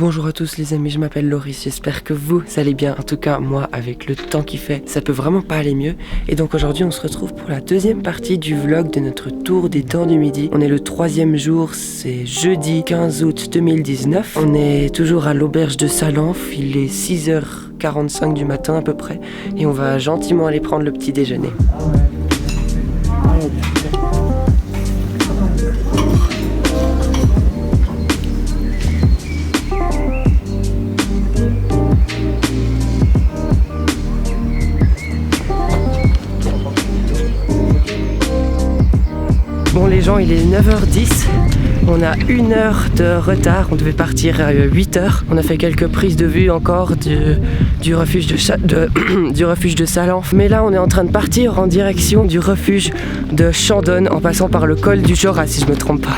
Bonjour à tous les amis, je m'appelle Loris, j'espère que vous allez bien. En tout cas, moi, avec le temps qu'il fait, ça peut vraiment pas aller mieux. Et donc aujourd'hui, on se retrouve pour la deuxième partie du vlog de notre tour des Dents du Midi. On est le 3e jour, c'est jeudi 15 août 2019. On est toujours à l'auberge de Salanf, il est 6h45 du matin à peu près. Et on va gentiment aller prendre le petit déjeuner. Bon les gens, il est 9h10, on a 1 heure de retard, on devait partir à 8h. On a fait quelques prises de vue encore du refuge du refuge de Salanf. Mais là on est en train de partir en direction du refuge de Chandonne en passant par le col du Jorat si je me trompe pas.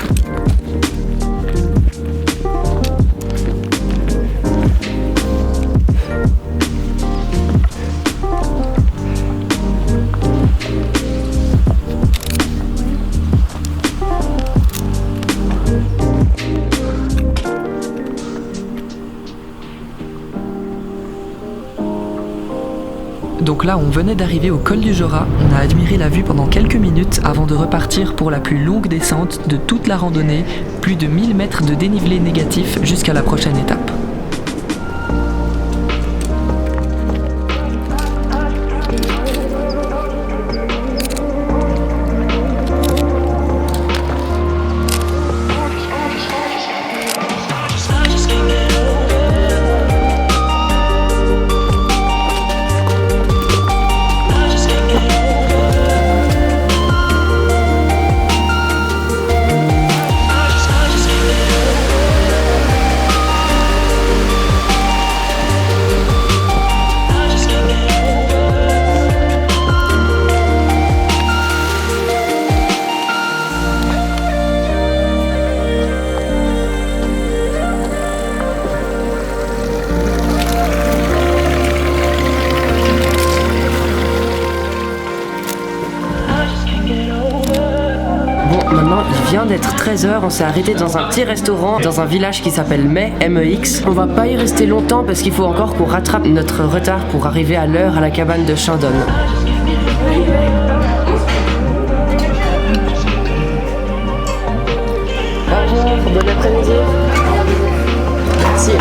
Donc là, on venait d'arriver au col du Jorat, on a admiré la vue pendant quelques minutes avant de repartir pour la plus longue descente de toute la randonnée, plus de 1000 mètres de dénivelé négatif jusqu'à la prochaine étape. Maintenant, il vient d'être 13h, on s'est arrêté dans un petit restaurant dans un village qui s'appelle MEX. On va pas y rester longtemps parce qu'il faut encore qu'on rattrape notre retard pour arriver à l'heure à la cabane de Chandonne. Bonjour, bon après-midi. Merci.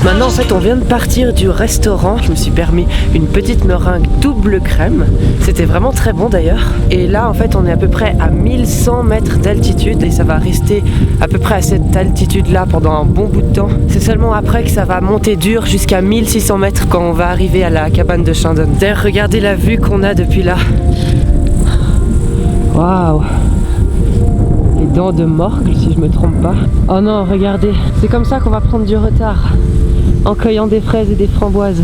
Maintenant en fait on vient de partir du restaurant, je me suis permis une petite meringue double crème, c'était vraiment très bon d'ailleurs. Et là en fait on est à peu près à 1100 mètres d'altitude et ça va rester à peu près à cette altitude là pendant un bon bout de temps. C'est seulement après que ça va monter dur jusqu'à 1600 mètres quand on va arriver à la cabane de Chandonne. D'ailleurs regardez la vue qu'on a depuis là. Waouh! Les dents de morgle si je me trompe pas. Oh non regardez, c'est comme ça qu'on va prendre du retard. En cueillant des fraises et des framboises.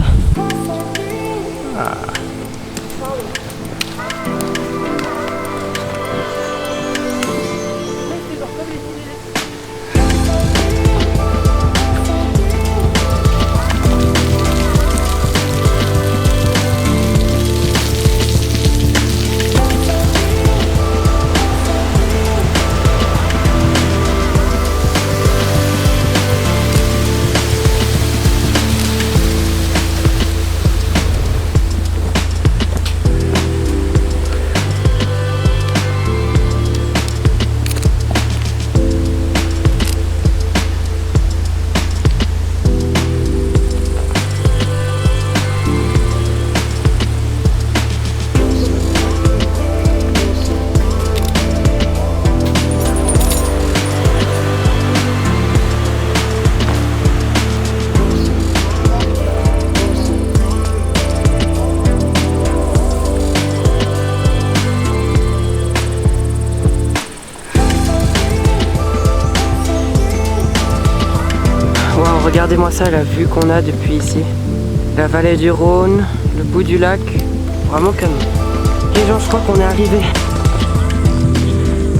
Regardez-moi ça, la vue qu'on a depuis ici. La vallée du Rhône, le bout du lac, vraiment calme. Les gens, je crois qu'on est arrivé.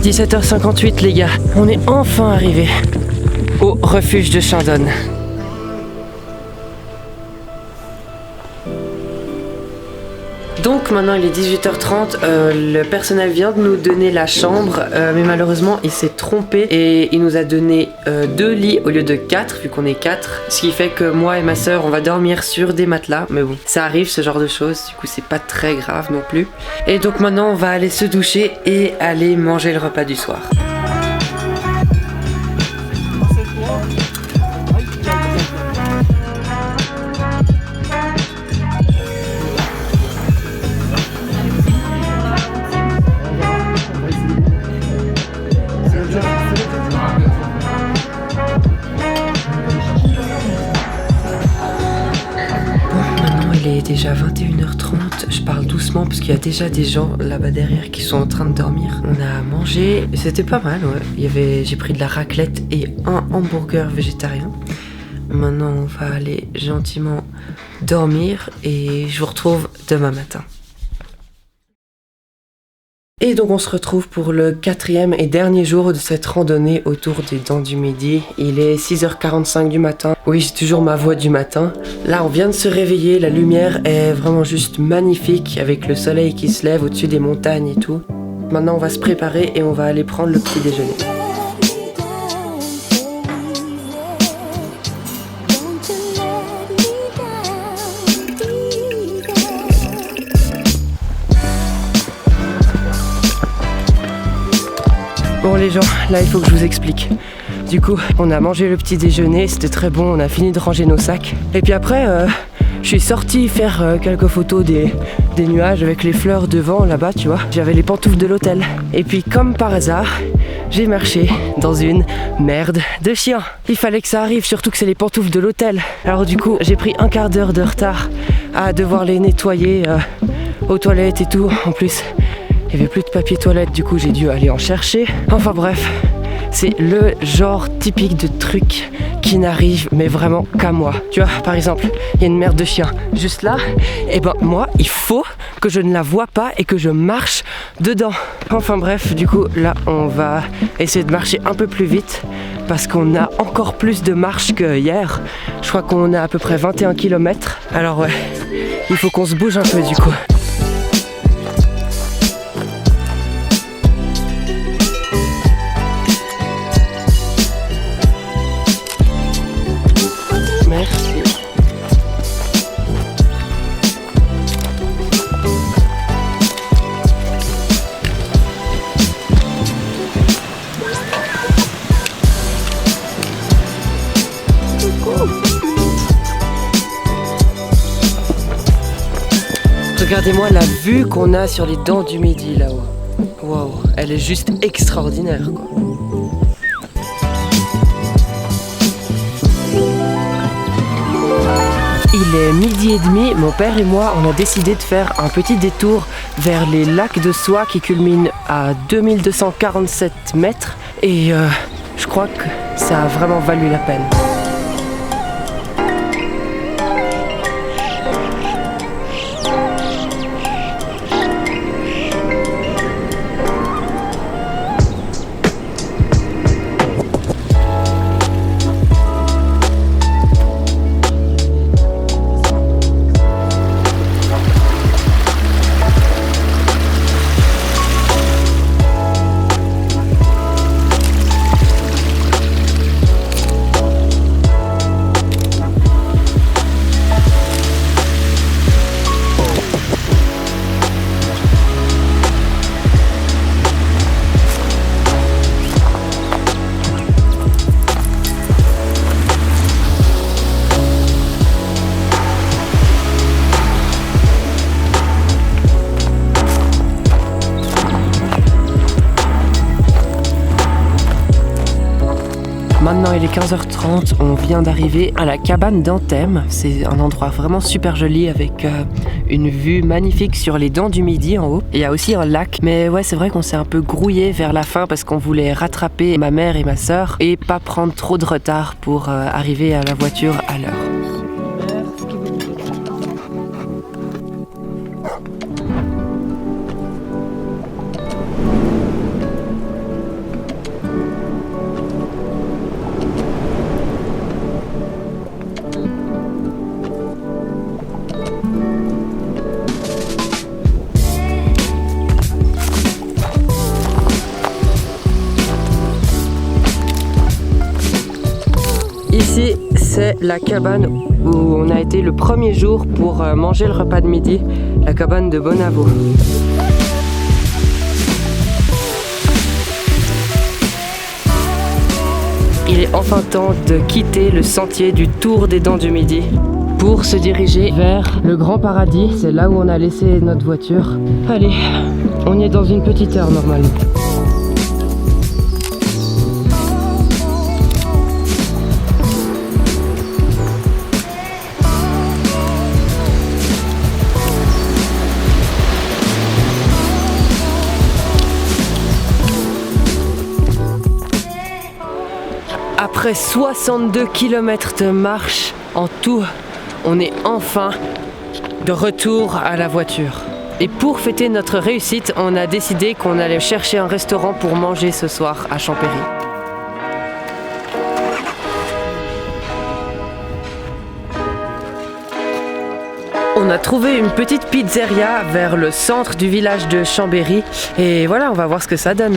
17h58 les gars, on est enfin arrivé au refuge de Chandonne. Donc maintenant il est 18h30, le personnel vient de nous donner la chambre, mais malheureusement il s'est trompé et il nous a donné 2 lits au lieu de 4 vu qu'on est 4. Ce qui fait que moi et ma soeur on va dormir sur des matelas, mais bon ça arrive ce genre de choses, du coup c'est pas très grave non plus. Et donc maintenant on va aller se doucher et aller manger le repas du soir. Il est déjà 21h30, je parle doucement parce qu'il y a déjà des gens là-bas derrière qui sont en train de dormir. On a mangé, c'était pas mal, ouais. J'ai pris de la raclette et un hamburger végétarien. Maintenant on va aller gentiment dormir et je vous retrouve demain matin. Et donc on se retrouve pour le 4e et dernier jour de cette randonnée autour des Dents du Midi. Il est 6h45 du matin. Oui, j'ai toujours ma voix du matin. Là, on vient de se réveiller. La lumière est vraiment juste magnifique avec le soleil qui se lève au-dessus des montagnes et tout. Maintenant, on va se préparer et on va aller prendre le petit déjeuner. Bon les gens, là il faut que je vous explique. Du coup, on a mangé le petit déjeuner, c'était très bon, on a fini de ranger nos sacs. Et puis après, je suis sorti faire quelques photos des nuages avec les fleurs devant là-bas, tu vois. J'avais les pantoufles de l'hôtel. Et puis comme par hasard, j'ai marché dans une merde de chien. Il fallait que ça arrive, surtout que c'est les pantoufles de l'hôtel. Alors du coup, j'ai pris un quart d'heure de retard à devoir les nettoyer aux toilettes et tout. En plus, il n'y avait plus de papier toilette, du coup j'ai dû aller en chercher. Enfin bref, c'est le genre typique de truc qui n'arrive mais vraiment qu'à moi. Tu vois, par exemple, il y a une merde de chien juste là, et ben moi, il faut que je ne la vois pas et que je marche dedans. Enfin bref, du coup là, on va essayer de marcher un peu plus vite parce qu'on a encore plus de marche que hier. Je crois qu'on a à peu près 21 km. Alors ouais, il faut qu'on se bouge un peu du coup. Regardez-moi la vue qu'on a sur les Dents du Midi là-haut. Waouh, elle est juste extraordinaire quoi. Il est 12h30, mon père et moi on a décidé de faire un petit détour vers les lacs de Soie qui culminent à 2247 mètres et je crois que ça a vraiment valu la peine. Maintenant il est 15h30, on vient d'arriver à la cabane d'Anthem. C'est un endroit vraiment super joli avec une vue magnifique sur les Dents du Midi en haut. Il y a aussi un lac, mais ouais c'est vrai qu'on s'est un peu grouillé vers la fin parce qu'on voulait rattraper ma mère et ma soeur et pas prendre trop de retard pour arriver à la voiture à l'heure. Ici, c'est la cabane où on a été le premier jour pour manger le repas de midi, la cabane de Bonavo. Il est enfin temps de quitter le sentier du Tour des Dents du Midi pour se diriger vers le Grand Paradis. C'est là où on a laissé notre voiture. Allez, on y est dans une petite heure normalement. Après 62 km de marche en tout, on est enfin de retour à la voiture. Et pour fêter notre réussite, on a décidé qu'on allait chercher un restaurant pour manger ce soir à Champéry. On a trouvé une petite pizzeria vers le centre du village de Chambéry. Et voilà, on va voir ce que ça donne.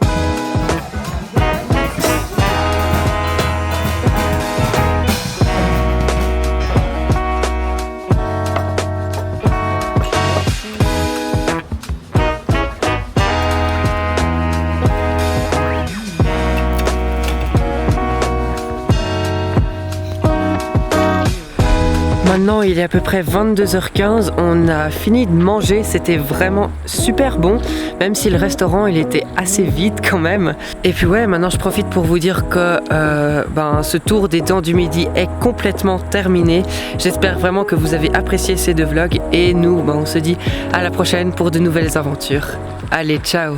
Maintenant, il est à peu près 22h15, on a fini de manger, c'était vraiment super bon, même si le restaurant il était assez vide quand même. Et puis ouais, maintenant je profite pour vous dire que ce tour des Dents du Midi est complètement terminé. J'espère vraiment que vous avez apprécié ces deux vlogs et nous, on se dit à la prochaine pour de nouvelles aventures. Allez, ciao!